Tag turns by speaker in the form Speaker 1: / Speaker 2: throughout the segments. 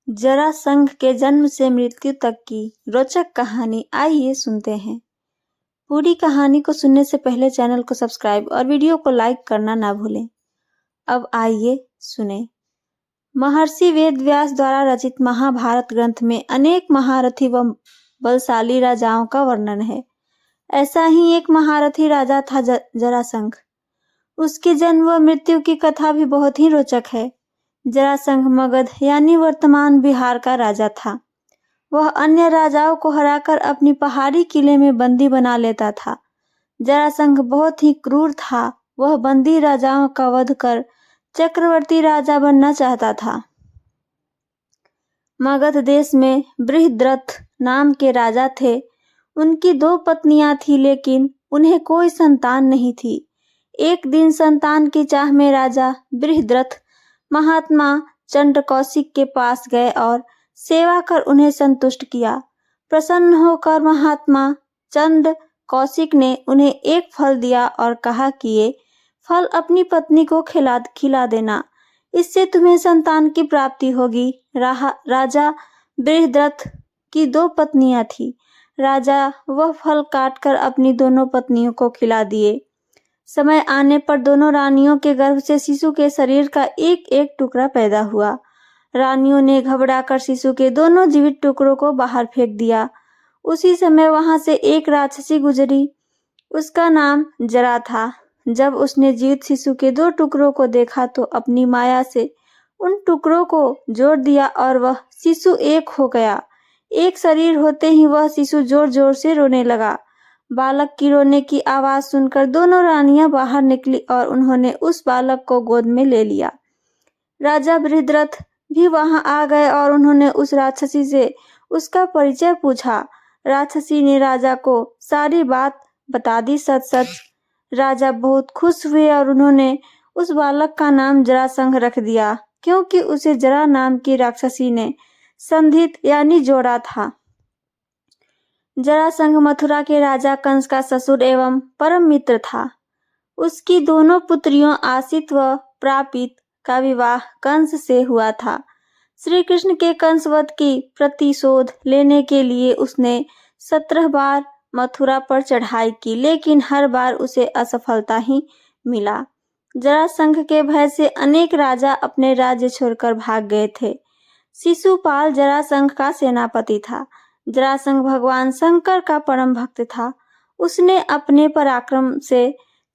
Speaker 1: जरासंध के जन्म से मृत्यु तक की रोचक कहानी, आइए सुनते हैं। पूरी कहानी को सुनने से पहले चैनल को सब्सक्राइब और वीडियो को लाइक करना ना भूलें। अब आइए सुने। महर्षि वेद व्यास द्वारा रचित महाभारत ग्रंथ में अनेक महारथी व बलशाली राजाओं का वर्णन है। ऐसा ही एक महारथी राजा था जरासंध। उसके जन्म व मृत्यु की कथा भी बहुत ही रोचक है। जरासंध मगध यानी वर्तमान बिहार का राजा था। वह अन्य राजाओं को हराकर अपनी पहाड़ी किले में बंदी बना लेता था। जरासंध बहुत ही क्रूर था। वह बंदी राजाओं का वध कर चक्रवर्ती राजा बनना चाहता था। मगध देश में बृहद्रथ नाम के राजा थे। उनकी 2 पत्नियां थी, लेकिन उन्हें कोई संतान नहीं थी। एक दिन संतान की चाह में राजा बृहद्रथ महात्मा चंड कौशिक के पास गए और सेवा कर उन्हें संतुष्ट किया। प्रसन्न होकर महात्मा चंड कौशिक ने उन्हें एक फल दिया और कहा कि ये फल अपनी पत्नी को खिला देना, इससे तुम्हें संतान की प्राप्ति होगी। राजा बृहद्रथ की 2 पत्नियां थी। राजा वह फल काटकर अपनी दोनों पत्नियों को खिला दिए। समय आने पर दोनों रानियों के गर्भ से शिशु के शरीर का एक एक टुकड़ा पैदा हुआ। रानियों ने घबराकर शिशु के दोनों जीवित टुकड़ों को बाहर फेंक दिया। उसी समय वहां से एक राक्षसी गुजरी। उसका नाम जरा था। जब उसने जीवित शिशु के 2 टुकड़ों को देखा तो अपनी माया से उन टुकड़ों को जोड़ दिया और वह शिशु एक हो गया। एक शरीर होते ही वह शिशु जोर जोर से रोने लगा। बालक की रोने की आवाज सुनकर दोनों रानियां बाहर निकली और उन्होंने उस बालक को गोद में ले लिया। राजा बृहद्रथ भी वहां आ गए और उन्होंने उस राक्षसी से उसका परिचय पूछा। राक्षसी ने राजा को सारी बात बता दी, सच। राजा बहुत खुश हुए और उन्होंने उस बालक का नाम जरासंध रख दिया, क्योंकि उसे जरा नाम की राक्षसी ने संधित यानी जोड़ा था। जरासंध मथुरा के राजा कंस का ससुर एवं परम मित्र था। उसकी दोनों पुत्रियों आसित व प्रापित का विवाह कंस से हुआ था। श्री कृष्ण के कंसवध की प्रतिशोध लेने के लिए उसने 17 बार मथुरा पर चढ़ाई की, लेकिन हर बार उसे असफलता ही मिला। जरासंध के भय से अनेक राजा अपने राज्य छोड़कर भाग गए थे। शिशुपाल जरासंध का सेनापति था। जरासंध भगवान शंकर का परम भक्त था। उसने अपने पराक्रम से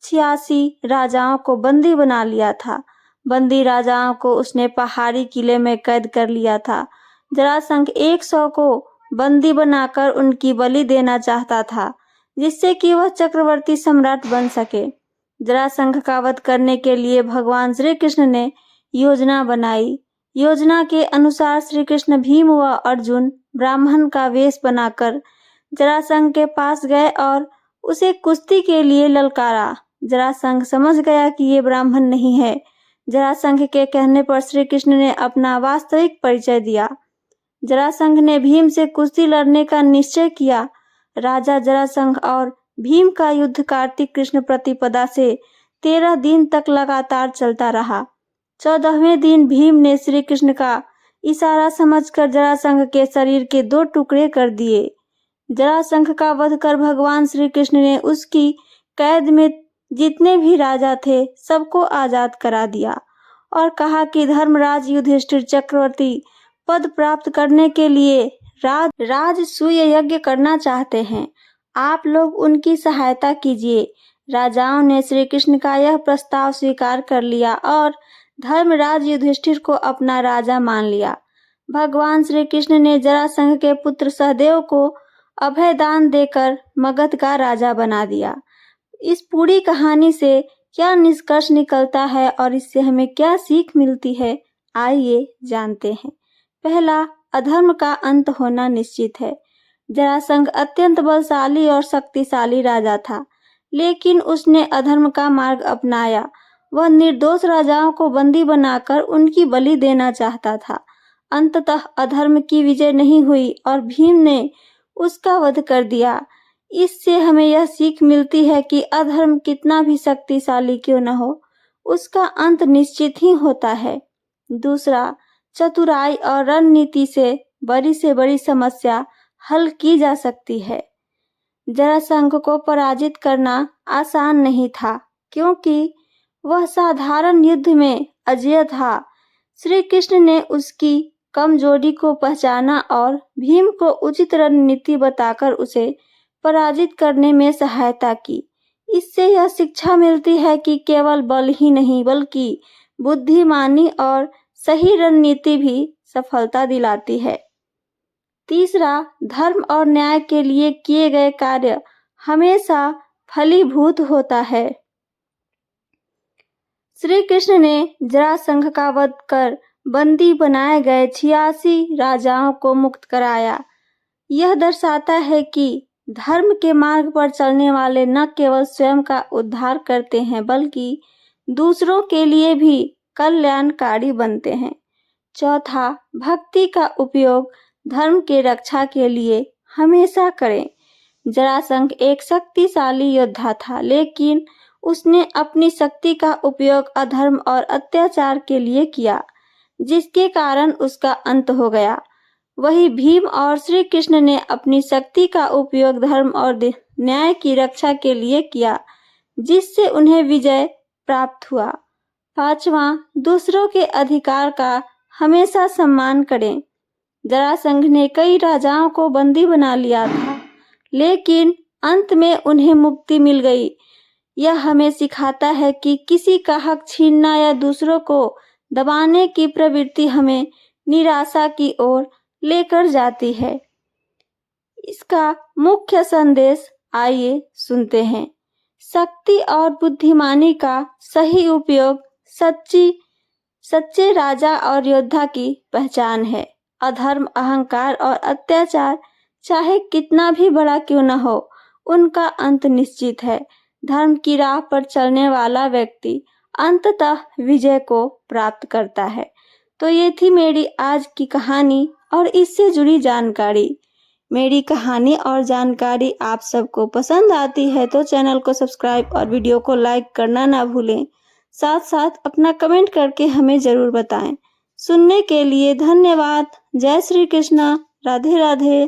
Speaker 1: 86 राजाओं को बंदी बना लिया था। बंदी राजाओं को उसने पहाड़ी किले में कैद कर लिया था। जरासंध 100 को बंदी बनाकर उनकी बलि देना चाहता था, जिससे कि वह चक्रवर्ती सम्राट बन सके। जरासंध का वध करने के लिए भगवान श्री कृष्ण ने योजना बनाई। योजना के अनुसार श्री कृष्ण, भीम व अर्जुन ब्राह्मण का वेश बनाकर जरासंध के पास गए और उसे कुश्ती के लिए ललकारा। जरासंध समझ गया कि ये ब्राह्मण नहीं है। जरासंध के कहने पर श्री कृष्ण ने अपना वास्तविक परिचय दिया। जरासंध ने भीम से कुश्ती लड़ने का निश्चय किया। राजा जरासंध और भीम का युद्ध कार्तिक कृष्ण प्रतिपदा से 13 दिन तक लगातार चलता रहा। 14वें दिन भीम ने श्री कृष्ण का इशारा समझकर जरासंध के शरीर के 2 टुकड़े कर दिए। जरासंध का वध कर भगवान श्री कृष्ण ने उसकी कैद में जितने भी राजा थे सबको आजाद करा दिया और कहा कि धर्मराज युधिष्ठिर चक्रवर्ती पद प्राप्त करने के लिए राजसूय यज्ञ करना चाहते हैं। आप लोग उनकी सहायता कीजिए। राजाओं ने श्री कृष्ण का यह प्रस्ताव स्वीकार कर लिया और धर्मराज युधिष्ठिर को अपना राजा मान लिया। भगवान श्री कृष्ण ने जरासंध के पुत्र सहदेव को अभय दान देकर मगध का राजा बना दिया। इस पूरी कहानी से क्या निष्कर्ष निकलता है और इससे हमें क्या सीख मिलती है, आइए जानते हैं। पहला, अधर्म का अंत होना निश्चित है। जरासंध अत्यंत बलशाली और शक्तिशाली राजा था, लेकिन उसने अधर्म का मार्ग अपनाया। वह निर्दोष राजाओं को बंदी बनाकर उनकी बलि देना चाहता था। अंततः अधर्म की विजय नहीं हुई और भीम ने उसका वध कर दिया। इससे हमें यह सीख मिलती है कि अधर्म कितना भी शक्तिशाली क्यों न हो, उसका अंत निश्चित ही होता है। दूसरा, चतुराई और रणनीति से बड़ी समस्या हल की जा सकती है। जरासंध को पराजित करना आसान नहीं था, क्योंकि वह साधारण युद्ध में अजेय था। श्री कृष्ण ने उसकी कमजोरी को पहचाना और भीम को उचित रणनीति बताकर उसे पराजित करने में सहायता की। इससे यह शिक्षा मिलती है कि केवल बल ही नहीं, बल्कि बुद्धिमानी और सही रणनीति भी सफलता दिलाती है। तीसरा, धर्म और न्याय के लिए किए गए कार्य हमेशा फलीभूत होता है। श्री कृष्ण ने जरासंध का वध कर बंदी बनाए गए 86 राजाओं को मुक्त कराया। यह दर्शाता है कि धर्म के मार्ग पर चलने वाले न केवल स्वयं का उद्धार करते हैं, बल्कि दूसरों के लिए भी कल्याणकारी बनते हैं। चौथा, भक्ति का उपयोग धर्म के रक्षा के लिए हमेशा करें। जरासंध एक शक्तिशाली योद्धा था, लेकिन उसने अपनी शक्ति का उपयोग अधर्म और अत्याचार के लिए किया, जिसके कारण उसका अंत हो गया। वही भीम और श्री कृष्ण ने अपनी शक्ति का उपयोग धर्म और न्याय की रक्षा के लिए किया, जिससे उन्हें विजय प्राप्त हुआ। पांचवा, दूसरों के अधिकार का हमेशा सम्मान करें। जरासंध ने कई राजाओं को बंदी बना लिया था, लेकिन अंत में उन्हें मुक्ति मिल गई। यह हमें सिखाता है कि किसी का हक छीनना या दूसरों को दबाने की प्रवृत्ति हमें निराशा की ओर लेकर जाती है। इसका मुख्य संदेश आइए सुनते हैं। शक्ति और बुद्धिमानी का सही उपयोग सच्चे राजा और योद्धा की पहचान है। अधर्म, अहंकार और अत्याचार चाहे कितना भी बड़ा क्यों न हो, उनका अंत निश्चित है। धर्म की राह पर चलने वाला व्यक्ति अंततः विजय को प्राप्त करता है। तो ये थी मेरी आज की कहानी और इससे जुड़ी जानकारी। मेरी कहानी और जानकारी आप सबको पसंद आती है तो चैनल को सब्सक्राइब और वीडियो को लाइक करना ना भूलें। साथ साथ अपना कमेंट करके हमें ज़रूर बताएं। सुनने के लिए धन्यवाद। जय श्री कृष्ण। राधे राधे।